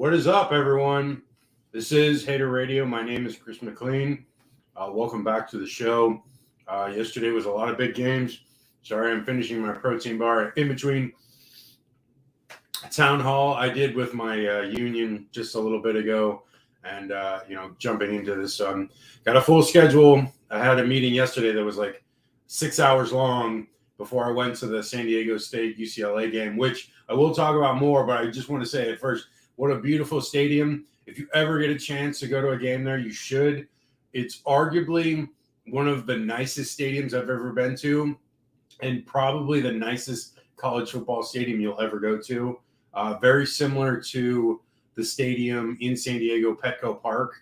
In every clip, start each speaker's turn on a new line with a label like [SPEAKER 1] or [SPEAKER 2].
[SPEAKER 1] What is up, everyone? This is Hater Radio. My name is Chris McLean. Welcome back to the show. Yesterday was a lot of big games. Sorry, I'm finishing my protein bar in between town hall I did with my union just a little bit ago, and jumping into this. Got a full schedule. I had a meeting yesterday that was like 6 hours long before I went to the San Diego State UCLA game, which I will talk about more, but I just want to say at first, what a beautiful stadium. If you ever get a chance to go to a game there, you should. It's arguably one of the nicest stadiums I've ever been to, and probably the nicest college football stadium you'll ever go to. Very similar to the stadium in San Diego, Petco Park,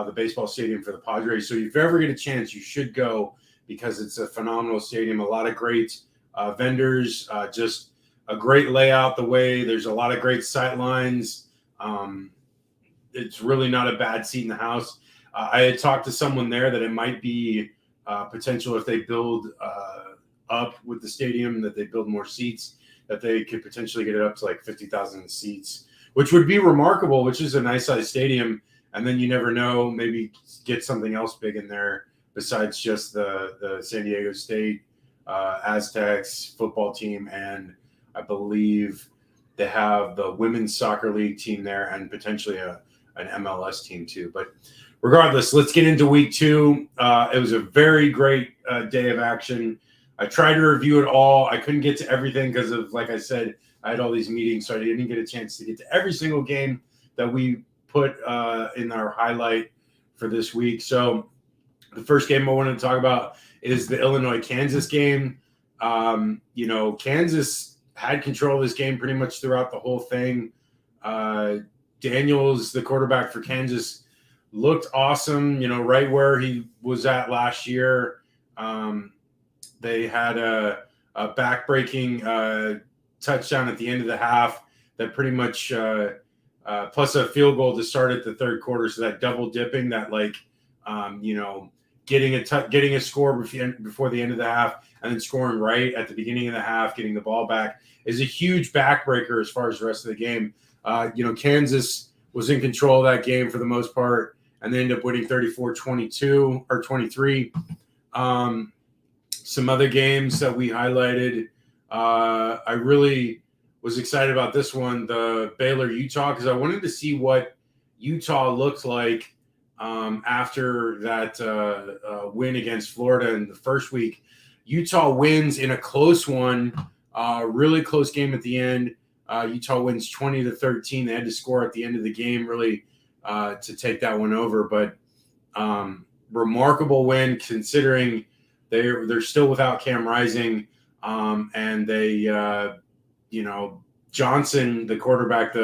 [SPEAKER 1] the baseball stadium for the Padres. So if you ever get a chance, you should go because it's a phenomenal stadium. A lot of great vendors, just a great layout. The way there's a lot of great sight lines. It's really not a bad seat in the house. I had talked to someone there that it might be potential if they build up with the stadium, that they build more seats, that they could potentially get it up to like 50,000 seats, which would be remarkable, which is a nice size stadium. And then you never know, maybe get something else big in there besides just the San Diego State Aztecs football team. And I believe they have the women's soccer league team there and potentially an MLS team too. But regardless, let's get into week 2. It was a very great day of action. I tried to review it all. I couldn't get to everything because of, like I said, I had all these meetings, so I didn't get a chance to get to every single game that we put in our highlight for this week. So the first game I wanted to talk about is the Illinois-Kansas game. Kansas had control of this game pretty much throughout the whole thing. Daniels, the quarterback for Kansas, looked awesome, right where he was at last year. They had a back-breaking touchdown at the end of the half that pretty much plus a field goal to start at the third quarter. So that double dipping, that getting a score before the end of the half and then scoring right at the beginning of the half, getting the ball back is a huge backbreaker as far as the rest of the game. Kansas was in control of that game for the most part, and they ended up winning 34-22 or 23. Some other games that we highlighted, I really was excited about this one, the Baylor-Utah, because I wanted to see what Utah looked like after that win against Florida in the first week. Utah wins in a close one, really close game at the end. Utah wins 20-13. They had to score at the end of the game really to take that one over, but remarkable win considering they're still without Cam Rising, and they Johnson, the quarterback,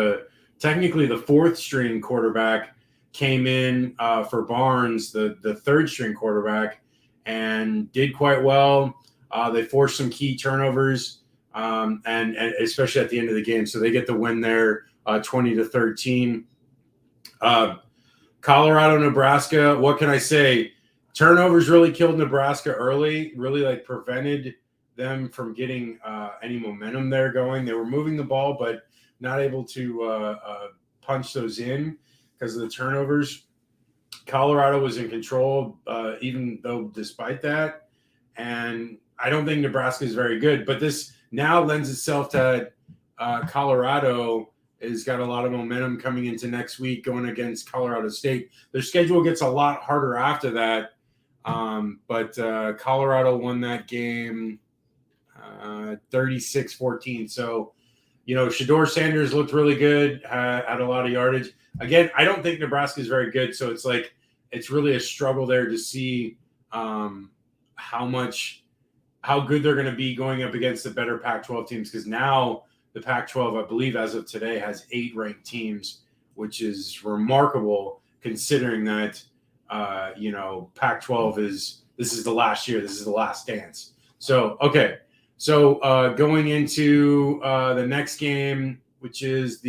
[SPEAKER 1] technically the fourth string quarterback, came in for Barnes, the third string quarterback, and did quite well. They forced some key turnovers, and especially at the end of the game. So they get the win there, 20-13. Colorado, Nebraska, what can I say? Turnovers really killed Nebraska early, really prevented them from getting any momentum there going. They were moving the ball, but not able to punch those in because of the turnovers. Colorado was in control, even though despite that. And I don't think Nebraska is very good, but this now lends itself to Colorado has got a lot of momentum coming into next week going against Colorado State. Their schedule gets a lot harder after that, but Colorado won that game 36-14. So, Shedeur Sanders looked really good, had a lot of yardage. Again, I don't think Nebraska is very good, so it's really a struggle there to see how good they're going to be going up against the better Pac-12 teams, because now the Pac-12, I believe, as of today, has 8 ranked teams, which is remarkable considering that, Pac-12 this is the last year. This is the last dance. So, okay. So going into the next game, which is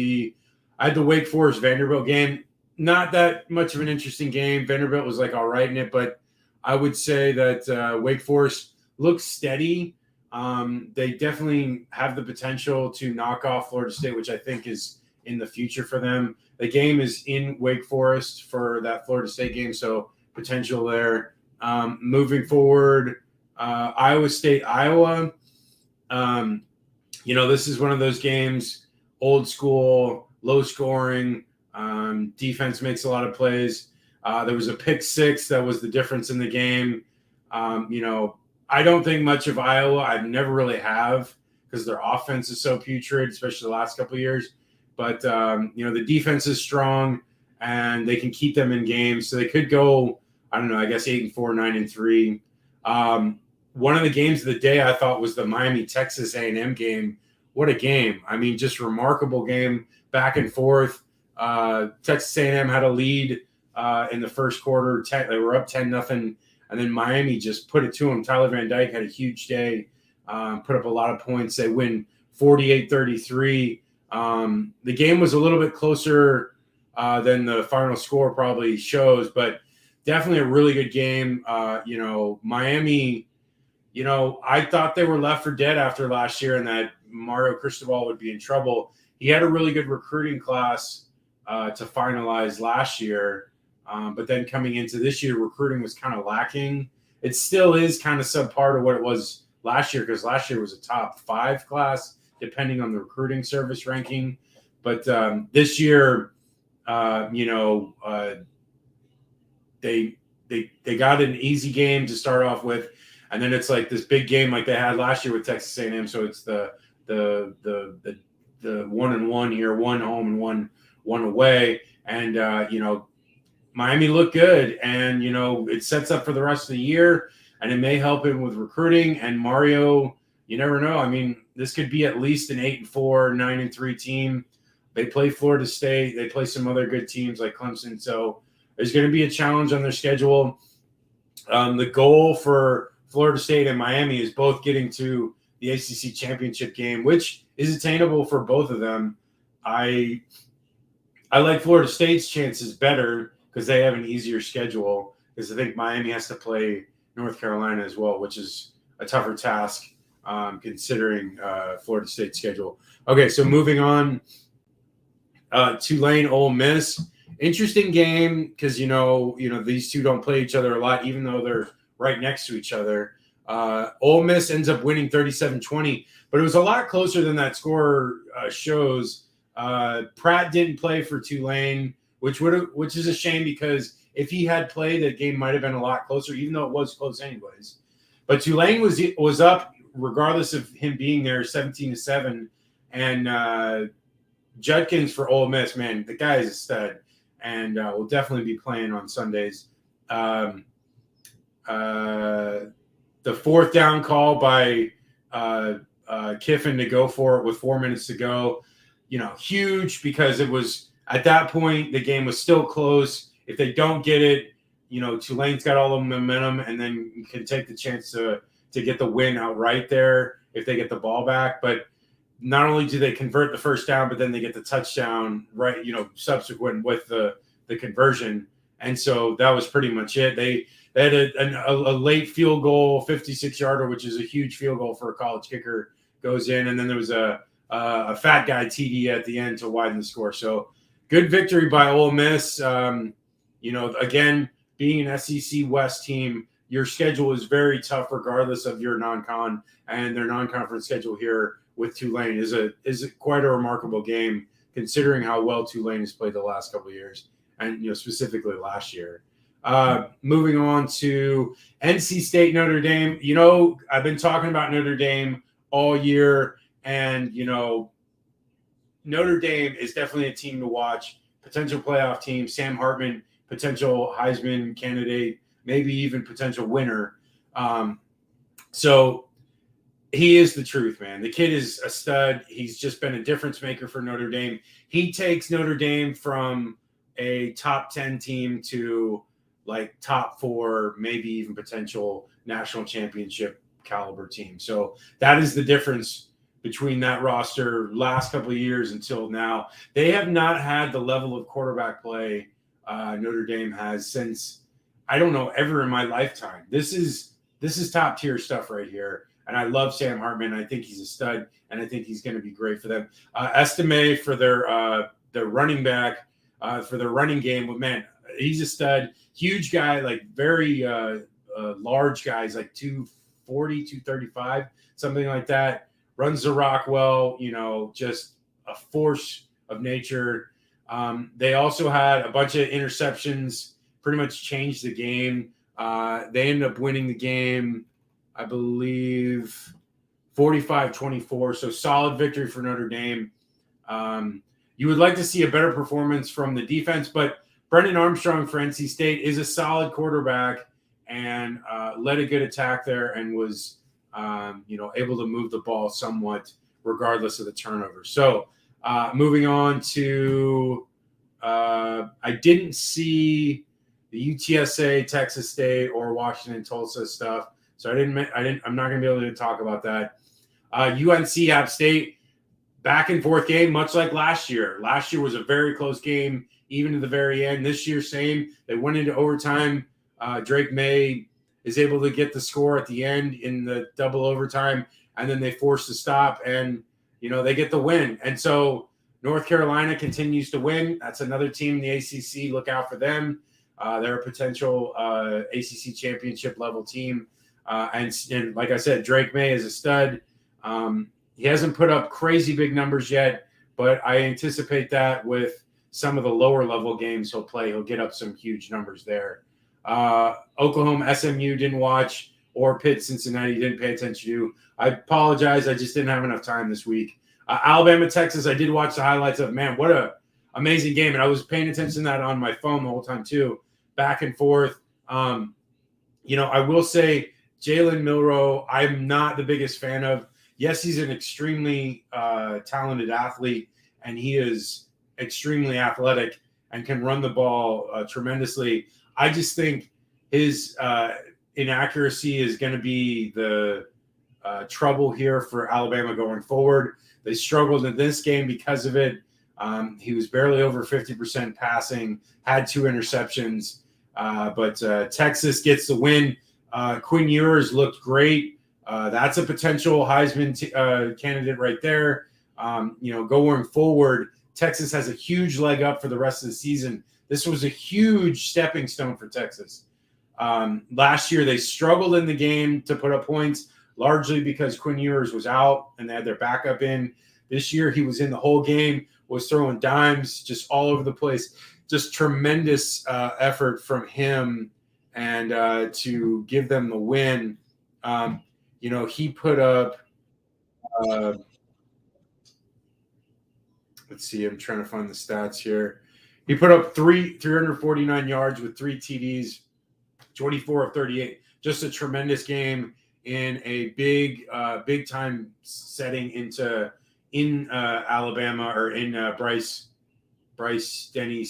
[SPEAKER 1] I had the Wake Forest Vanderbilt game. Not that much of an interesting game. Vanderbilt was all right in it, but I would say that Wake Forest looks steady. They definitely have the potential to knock off Florida State, which I think is in the future for them. The game is in Wake Forest for that Florida State game, so potential there. Moving forward, Iowa State, Iowa. This is one of those games, old school, low scoring. Defense makes a lot of plays. There was a pick six that was the difference in the game. I don't think much of Iowa. I never really have because their offense is so putrid, especially the last couple of years. But, the defense is strong and they can keep them in games. So they could go, I don't know, I guess 8-4, 9-3. One of the games of the day I thought was the Miami-Texas A&M game. What a game. I mean, just remarkable game, back and forth. Texas A&M had a lead in the first quarter. They were up 10-0, and then Miami just put it to them. Tyler Van Dyke had a huge day, put up a lot of points. They win 48-33. The game was a little bit closer than the final score probably shows, but definitely a really good game. Miami, I thought they were left for dead after last year and that Mario Cristobal would be in trouble. He had a really good recruiting class to finalize last year. But then coming into this year, recruiting was kind of lacking. It still is kind of subpar to what it was last year because last year was a top 5 class, depending on the recruiting service ranking. But this year, they got an easy game to start off with, and then it's like this big game like they had last year with Texas A&M. So it's the 1-1 here, one home and one away, and Miami looked good, and it sets up for the rest of the year, and it may help him with recruiting. And Mario, you never know. I mean, this could be at least an 8-4, 9-3 team. They play Florida State. They play some other good teams like Clemson. So there's going to be a challenge on their schedule. The goal for Florida State and Miami is both getting to the ACC championship game, which is attainable for both of them. I like Florida State's chances better because they have an easier schedule, because I think Miami has to play North Carolina as well, which is a tougher task considering Florida State's schedule. Okay, so moving on, Tulane, Ole Miss. Interesting game because, these two don't play each other a lot, even though they're right next to each other. Ole Miss ends up winning 37-20, but it was a lot closer than that score shows. Pratt didn't play for Tulane, which is a shame because if he had played, the game might have been a lot closer, even though it was close anyways. But Tulane was up regardless of him being there, 17-7, and Judkins for Ole Miss, man, the guy is a stud, and will definitely be playing on Sundays. The fourth down call by Kiffin to go for it with 4 minutes to go, huge, because it was at that point the game was still close. If they don't get it, Tulane's got all the momentum, and then you can take the chance to get the win outright there if they get the ball back. But not only do they convert the first down, but then they get the touchdown right, subsequent with the conversion. And so that was pretty much it. They had a late field goal, 56-yarder, which is a huge field goal for a college kicker, goes in. And then there was a fat guy TD at the end to widen the score. So good victory by Ole Miss. Again, being an SEC West team, your schedule is very tough regardless of your non-con, and their non-conference schedule here with Tulane is quite a remarkable game considering how well Tulane has played the last couple of years, and specifically last year. Moving on to NC State, Notre Dame. I've been talking about Notre Dame all year, and Notre Dame is definitely a team to watch. Potential playoff team. Sam Hartman, potential Heisman candidate, maybe even potential winner. So he is the truth, man. The kid is a stud. He's just been a difference maker for Notre Dame. He takes Notre Dame from a top 10 team to like top 4, maybe even potential national championship caliber team. So that is the difference between that roster last couple of years until now. They have not had the level of quarterback play Notre Dame has since, I don't know, ever in my lifetime. This is top tier stuff right here. And I love Sam Hartman. I think he's a stud, and I think he's going to be great for them. Estime for their running back, for their running game. But man, he's a stud. Huge guy, like very large guys, like 240, 235, something like that. Runs the rock well, just a force of nature. They also had a bunch of interceptions, pretty much changed the game. They ended up winning the game, I believe, 45-24. So solid victory for Notre Dame. You would like to see a better performance from the defense, but Brendan Armstrong for NC State is a solid quarterback and led a good attack there and was, able to move the ball somewhat regardless of the turnover. So moving on to, I didn't see the UTSA, Texas State, or Washington Tulsa stuff, so I'm not going to be able to talk about that. UNC App State, back and forth game, much like last year. Last year was a very close game, even to the very end. This year, same. They went into overtime. Drake May is able to get the score at the end in the double overtime, and then they force the stop, and they get the win. And so North Carolina continues to win. That's another team in the ACC. Look out for them. They're a potential ACC championship level team. And like I said, Drake May is a stud. He hasn't put up crazy big numbers yet, but I anticipate that with some of the lower level games he'll play, he'll get up some huge numbers there. Oklahoma, SMU didn't watch, or Pitt, Cincinnati didn't pay attention to. I apologize. I just didn't have enough time this week. Alabama, Texas, I did watch the highlights of. Man, what a amazing game. And I was paying attention to that on my phone the whole time too, back and forth. I will say Jalen Milroe, I'm not the biggest fan of. Yes, he's an extremely talented athlete, and he is extremely athletic and can run the ball tremendously. I just think his inaccuracy is going to be the trouble here for Alabama going forward. They struggled in this game because of it. He was barely over 50% passing, had 2 interceptions, but Texas gets the win. Quinn Ewers looked great. That's a potential Heisman candidate right there. Going forward, Texas has a huge leg up for the rest of the season. This was a huge stepping stone for Texas. Last year, they struggled in the game to put up points, largely because Quinn Ewers was out and they had their backup in. This year, he was in the whole game, was throwing dimes just all over the place. Just tremendous effort from him and to give them the win. He put up, let's see, I'm trying to find the stats here. He put up 349 yards with 3 TDs, 24 of 38. Just a tremendous game in a big time setting in Alabama, or in Bryce Denny.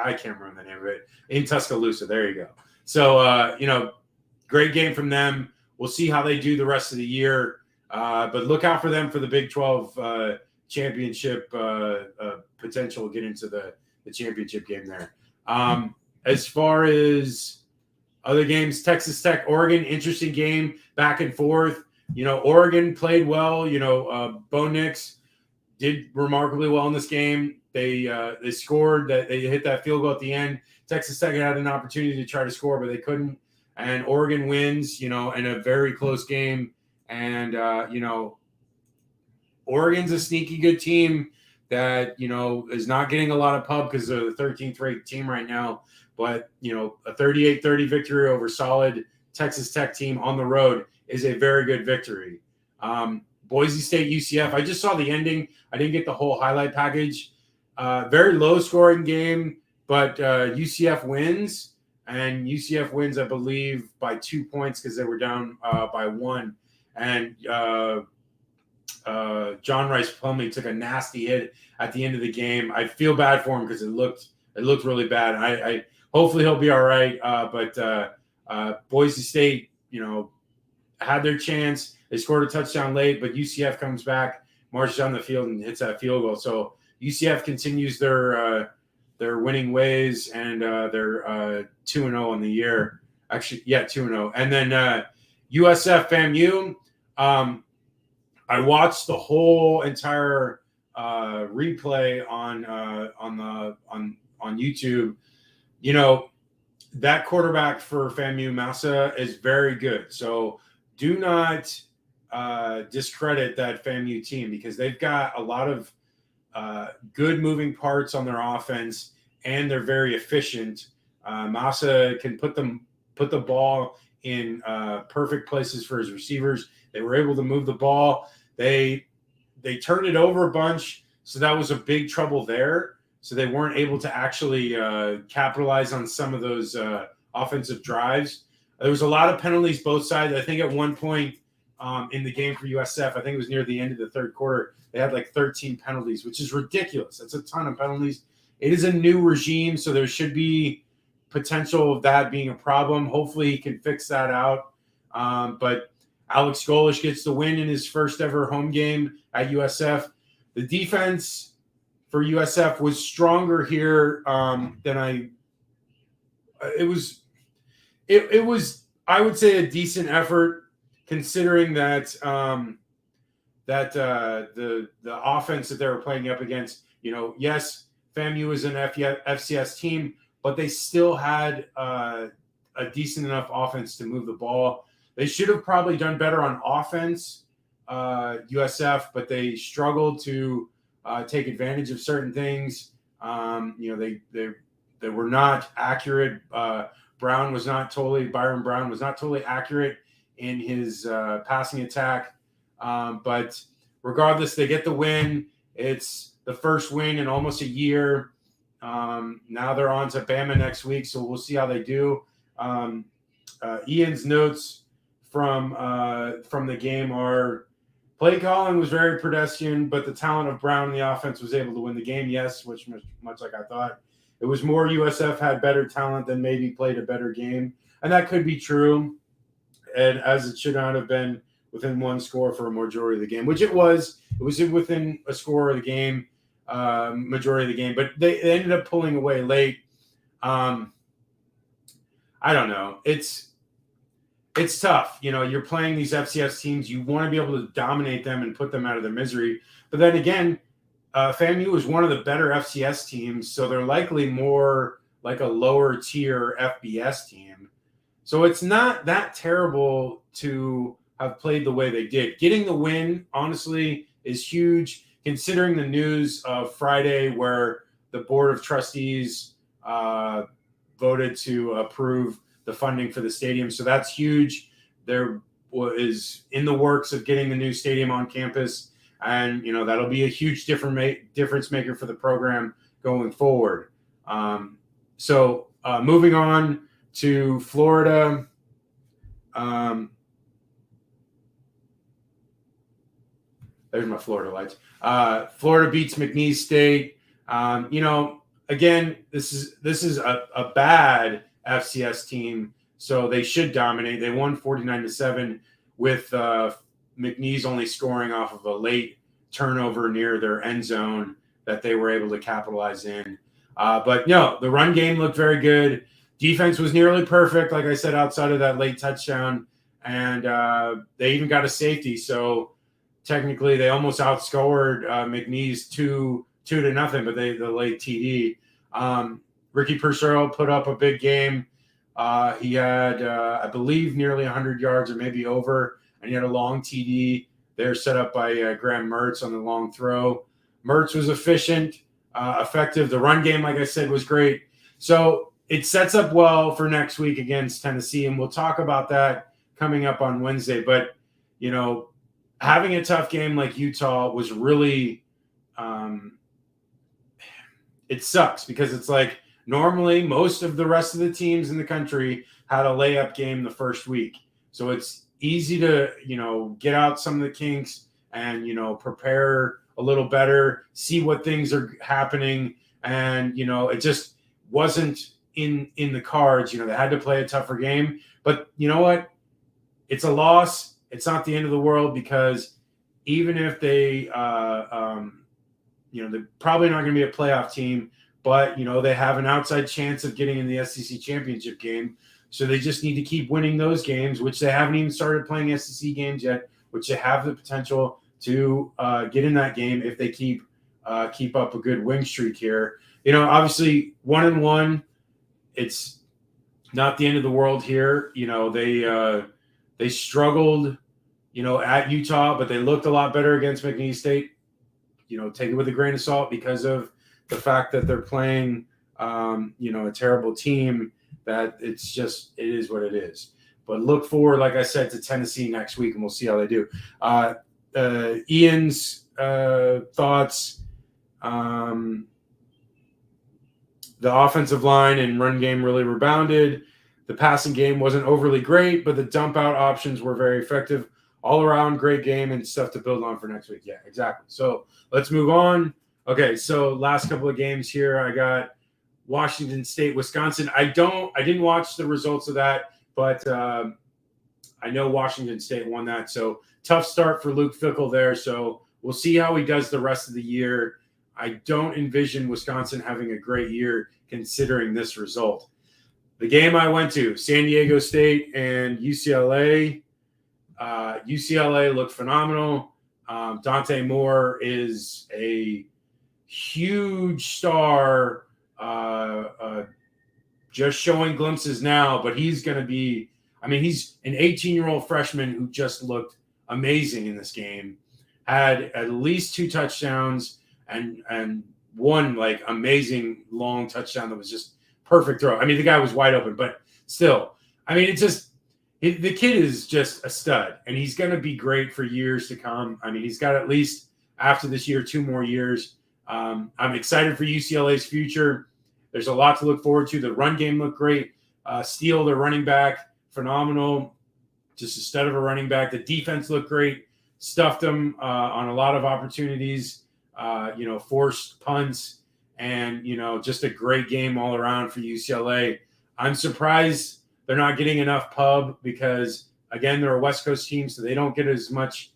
[SPEAKER 1] I can't remember the name of it. In Tuscaloosa. There you go. So, great game from them. We'll see how they do the rest of the year. But look out for them for the Big 12 championship potential. Get into the championship game there. As far as other games, Texas Tech, Oregon, interesting game, back and forth. Oregon played well. Bo Nix did remarkably well in this game. They scored. They hit that field goal at the end. Texas Tech had an opportunity to try to score, but they couldn't. And Oregon wins, in a very close game. And, Oregon's a sneaky good team that, is not getting a lot of pub because they're the 13th ranked team right now. But, a 38-30 victory over solid Texas Tech team on the road is a very good victory. Boise State, UCF, I just saw the ending. I didn't get the whole highlight package. Very low scoring game, but UCF wins. And UCF wins, I believe, by 2 points because they were down by 1. And John Rice Plumlee took a nasty hit at the end of the game. I feel bad for him because it looked really bad. I hopefully he'll be all right. But Boise State, had their chance. They scored a touchdown late, but UCF comes back, marches down the field, and hits that field goal. So UCF continues their winning ways, and they're 2-0 on the year. Actually, yeah, 2-0. And then USF FAMU, I watched the whole entire replay on YouTube. You know, that quarterback for FAMU, Massa, is very good. So do not discredit that FAMU team, because they've got a lot of good moving parts on their offense, and they're very efficient. Massa can put the ball in perfect places for his receivers. They were able to move the ball. They turned it over a bunch, so that was a big trouble there. So they weren't able to actually capitalize on some of those offensive drives. There was a lot of penalties both sides. I think at one point in the game for USF, I think it was near the end of the third quarter, they had like 13 penalties, which is ridiculous. That's a ton of penalties. It is a new regime, so there should be potential of that being a problem. Hopefully he can fix that out. But Alex Golish gets the win in his first ever home game at USF. The defense for USF was stronger here than it was, I would say, a decent effort, considering that the offense that they were playing up against, yes, FAMU is an FCS team, but they still had a decent enough offense to move the ball. They should have probably done better on offense, USF, but they struggled to take advantage of certain things. They were not accurate. Byron Brown was not totally accurate in his passing attack. But regardless, they get the win. It's the first win in almost a year. Now they're on to Bama next week, so we'll see how they do. Ian's notes from the game are: play calling was very pedestrian, but the talent of Brown in the offense was able to win the game. Yes, which much like I thought. It was more USF had better talent than maybe played a better game, and that could be true. And as it should not have been within one score for a majority of the game, which it was. It was within a score of the game, majority of the game, but they ended up pulling away late. I don't know. It's tough. You're playing these FCS teams. You want to be able to dominate them and put them out of their misery. But then again, FAMU is one of the better FCS teams, so they're likely more like a lower tier FBS team. So it's not that terrible to have played the way they did. Getting the win, honestly, is huge, considering the news of Friday where the Board of Trustees voted to approve the funding for the stadium. So that's huge. There is in the works of getting the new stadium on campus, and that'll be a huge difference maker for the program going forward. So moving on to Florida. There's my Florida lights. Florida beats McNeese State. Again, this is a bad FCS team, so they should dominate. They won 49-7 with McNeese only scoring off of a late turnover near their end zone that they were able to capitalize in. But the run game looked very good. Defense was nearly perfect, like I said, outside of that late touchdown, and they even got a safety. So technically, they almost outscored McNeese 2-0, but the late TD. Ricky Purcell put up a big game. He had, I believe, nearly 100 yards or maybe over, and he had a long TD there set up by Graham Mertz on the long throw. Mertz was efficient, effective. The run game, like I said, was great. So it sets up well for next week against Tennessee, and we'll talk about that coming up on Wednesday. But, having a tough game like Utah was really it sucks, because it's like normally most of the rest of the teams in the country had a layup game the first week. So it's easy to, get out some of the kinks and, prepare a little better, see what things are happening. And, it just wasn't in the cards. They had to play a tougher game. But you know what? It's a loss. It's not the end of the world, because even if they, they're probably not going to be a playoff team, but, they have an outside chance of getting in the SEC championship game. So they just need to keep winning those games, which they haven't even started playing SEC games yet, which they have the potential to get in that game if they keep up a good win streak here. Obviously 1-1, it's not the end of the world here. They struggled, at Utah, but they looked a lot better against McNeese State. Take it with a grain of salt because of the fact that they're playing, a terrible team. That it is what it is. But look forward, like I said, to Tennessee next week, and we'll see how they do. Ian's thoughts. The offensive line and run game really rebounded. The passing game wasn't overly great, but the dump out options were very effective. All around, great game and stuff to build on for next week. Yeah, exactly. So let's move on. Okay, so last couple of games here. I got Washington State, Wisconsin. I didn't watch the results of that, but I know Washington State won that. So tough start for Luke Fickell there. So we'll see how he does the rest of the year. I don't envision Wisconsin having a great year considering this result. The game I went to, San Diego State and UCLA. UCLA looked phenomenal. Dante Moore is a huge star, just showing glimpses now, but he's going to be – he's an 18-year-old freshman who just looked amazing in this game, had at least 2 touchdowns and one, amazing long touchdown that was just perfect throw. The guy was wide open, but still, the kid is just a stud, and he's going to be great for years to come. He's got at least after this year 2 more years. I'm excited for UCLA's future. There's a lot to look forward to. The run game looked great. Steele, their running back, phenomenal. Just a stud of a running back. The defense looked great. Stuffed them on a lot of opportunities, forced punts, and, just a great game all around for UCLA. I'm surprised they're not getting enough pub because, again, they're a West Coast team, so they don't get as much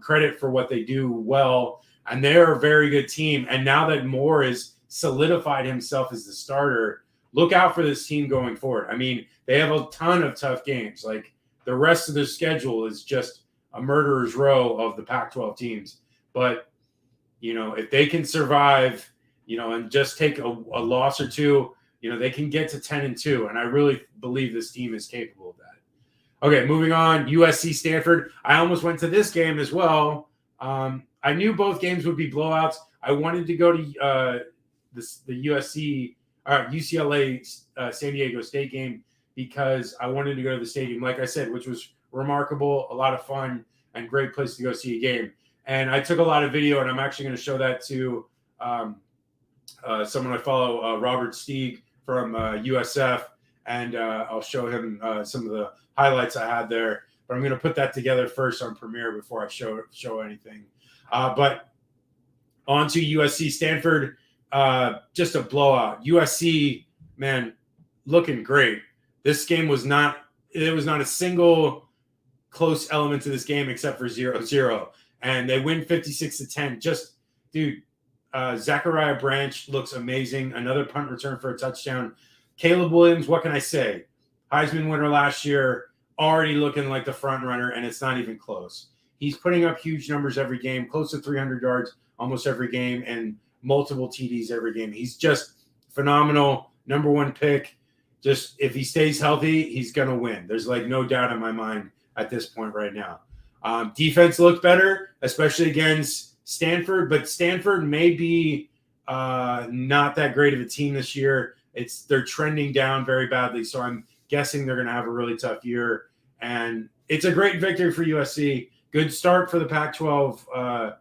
[SPEAKER 1] credit for what they do well. And they're a very good team. And now that Moore has solidified himself as the starter, look out for this team going forward. They have a ton of tough games. The rest of their schedule is just a murderer's row of the Pac-12 teams. But, if they can survive, and just take a loss or two, they can get to 10-2. And I really believe this team is capable of that. Okay, moving on. USC Stanford. I almost went to this game as well. I knew both games would be blowouts. I wanted to go to the UCLA San Diego State game because I wanted to go to the stadium, like I said, which was remarkable, a lot of fun, and great place to go see a game. And I took a lot of video, and I'm actually going to show that to someone I follow, Robert Stieg from USF, and I'll show him some of the highlights I had there. But I'm going to put that together first on Premiere before I show anything. But on to USC Stanford, just a blowout. USC, man, looking great. This game was not a single close element to this game except for 0-0. And they win 56-10. Just, dude, Zachariah Branch looks amazing. Another punt return for a touchdown. Caleb Williams, what can I say? Heisman winner last year, already looking like the front runner, and it's not even close. He's putting up huge numbers every game, close to 300 yards almost every game, and multiple TDs every game. He's just phenomenal. Number 1 pick. Just if he stays healthy, he's going to win. There's no doubt in my mind at this point right now. Defense looked better, especially against Stanford, but Stanford may be not that great of a team this year. They're trending down very badly, so I'm guessing they're going to have a really tough year. And it's a great victory for USC. Good start for the Pac-12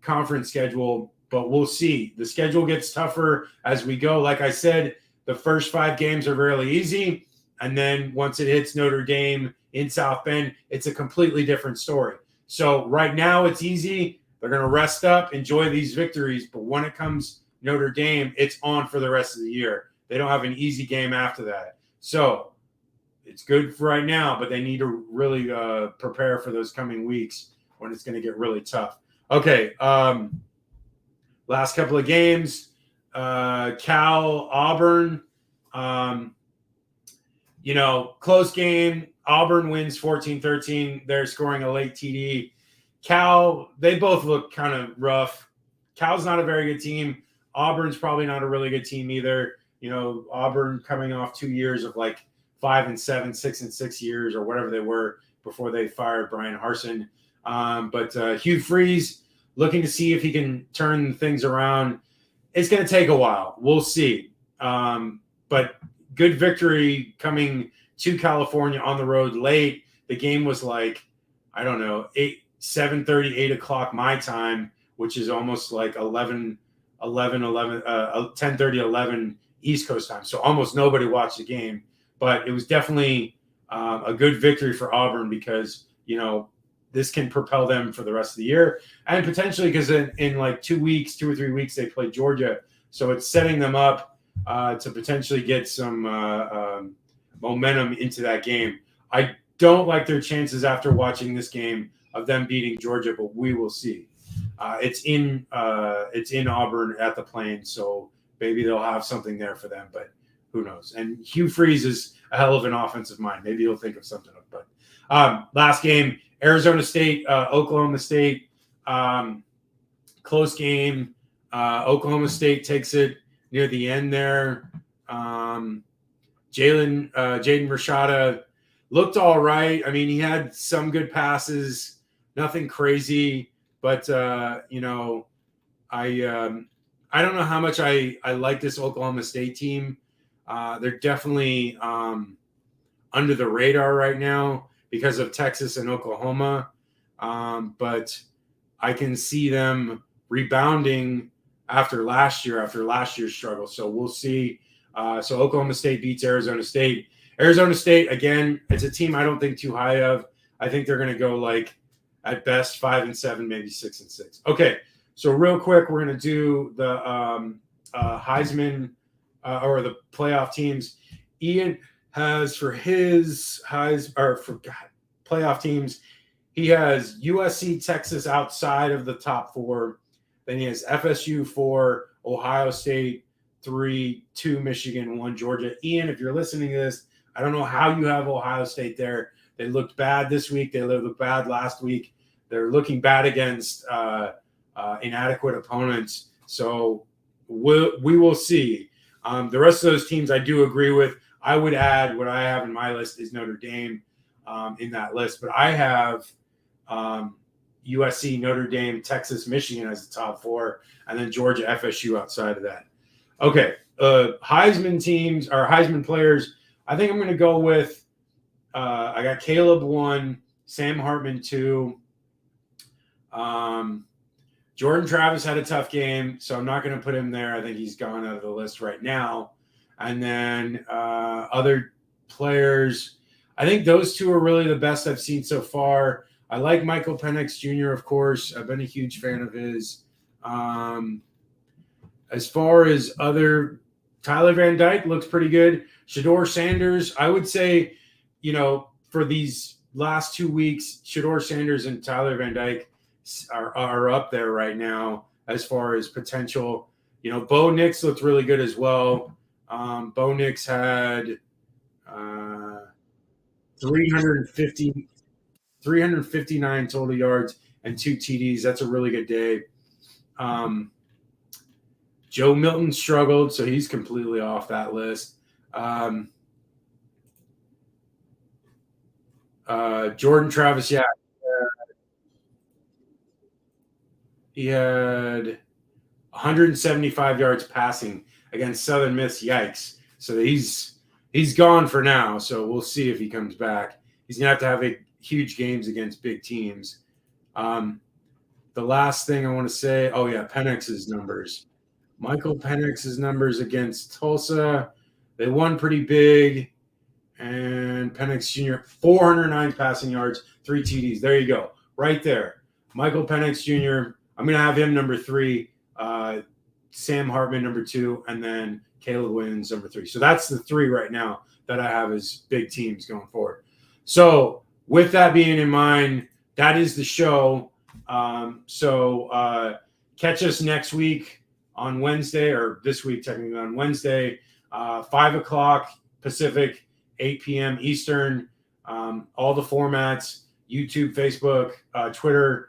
[SPEAKER 1] conference schedule, but we'll see. The schedule gets tougher as we go. Like I said, the first 5 games are really easy, and then once it hits Notre Dame in South Bend, it's a completely different story. So right now it's easy. They're going to rest up, enjoy these victories, but when it comes Notre Dame, it's on for the rest of the year. They don't have an easy game after that. So it's good for right now, but they need to really prepare for those coming weeks when it's going to get really tough. Okay, last couple of games. Cal, Auburn. Close game. Auburn wins 14-13. They're scoring a late TD. Cal, they both look kind of rough. Cal's not a very good team. Auburn's probably not a really good team either. Auburn coming off 2 years of like 5-7, 6-6 years, or whatever they were before they fired Brian Harsin. But Hugh Freeze looking to see if he can turn things around. It's going to take a while. We'll see. But good victory coming to California on the road late. The game was like, I don't know, 7:30, 8 o'clock my time, which is almost like 10:30, 11 East Coast time. So almost nobody watched the game. But it was definitely a good victory for Auburn because, this can propel them for the rest of the year. And potentially because in like 2 or 3 weeks, they play Georgia. So it's setting them up to potentially get some momentum into that game. I don't like their chances after watching this game of them beating Georgia, but we will see. It's in Auburn at the Plains, so maybe they'll have something there for them, but who knows? And Hugh Freeze is a hell of an offensive mind. Maybe he'll think of something. But last game, Arizona State, Oklahoma State, close game. Oklahoma State takes it near the end there. Jaden Rashada looked all right. I mean, he had some good passes, nothing crazy, but I don't know how much I like this Oklahoma State team. They're definitely under the radar right now because of Texas and Oklahoma, but I can see them rebounding after last year's struggle. So we'll see. So Oklahoma State beats Arizona State. Arizona State, again, it's a team I don't think too high of. I think they're going to go like at best 5-7, maybe 6-6. Okay, so real quick, we're going to do the Heisman or the playoff teams. Ian has for his playoff teams, he has USC, Texas outside of the top 4. Then he has FSU 4, Ohio State 3, 2 Michigan, 1 Georgia. Ian, if you're listening to this, I don't know how you have Ohio State there. They looked bad this week. They looked bad last week. They're looking bad against inadequate opponents. So we will see. The rest of those teams I do agree with. I would add what I have in my list is Notre Dame in that list. But I have USC, Notre Dame, Texas, Michigan as the top 4, and then Georgia, FSU outside of that. Okay, Heisman teams or Heisman players. I think I'm going to go with I got Caleb 1, Sam Hartman 2. Jordan Travis had a tough game, so I'm not going to put him there. I think he's gone out of the list right now. And then other players, I think those 2 are really the best I've seen so far. I like Michael Penix Jr., of course. I've been a huge fan of his. As far as other, Tyler Van Dyke looks pretty good. Shedeur Sanders, I would say, for these last 2 weeks, Shedeur Sanders and Tyler Van Dyke are up there right now as far as potential. Bo Nix looked really good as well. Bo Nix had 359 total yards and 2 TDs. That's a really good day. Joe Milton struggled, so he's completely off that list. Jordan Travis, yeah. He had 175 yards passing against Southern Miss. Yikes. So he's gone for now. So we'll see if he comes back. He's going to have huge games against big teams. The last thing I want to say, Penix's numbers. Michael Penix's numbers against Tulsa. They won pretty big. And Penix Jr., 409 passing yards, 3 TDs. There you go. Right there. Michael Penix Jr., I'm going to have him number 3, Sam Hartman number 2, and then Caleb Williams number 3. So that's the 3 right now that I have as big teams going forward. So with that being in mind, that is the show. Catch us next week on Wednesday, or this week technically on Wednesday, 5 o'clock Pacific, 8 p.m. Eastern. All the formats, YouTube, Facebook, Twitter,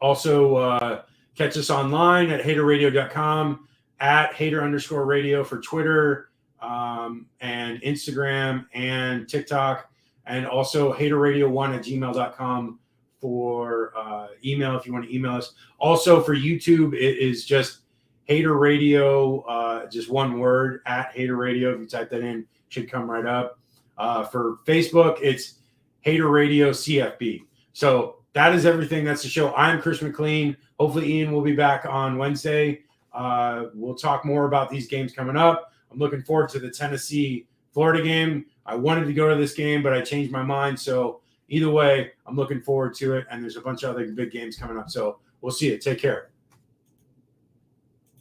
[SPEAKER 1] Also, catch us online at haterradio.com, at hater_radio for Twitter and Instagram and TikTok, and also haterradio1@gmail.com for email if you want to email us. Also for YouTube, it is just Hater Radio, just one word, at Hater Radio. If you type that in, it should come right up. For Facebook, it's Hater Radio CFB. So that is everything. That's the show. I'm Chris McLean. Hopefully Ian will be back on Wednesday. We'll talk more about these games coming up. I'm looking forward to the Tennessee-Florida game. I wanted to go to this game, but I changed my mind. So either way, I'm looking forward to it. And there's a bunch of other big games coming up. So we'll see you. Take care.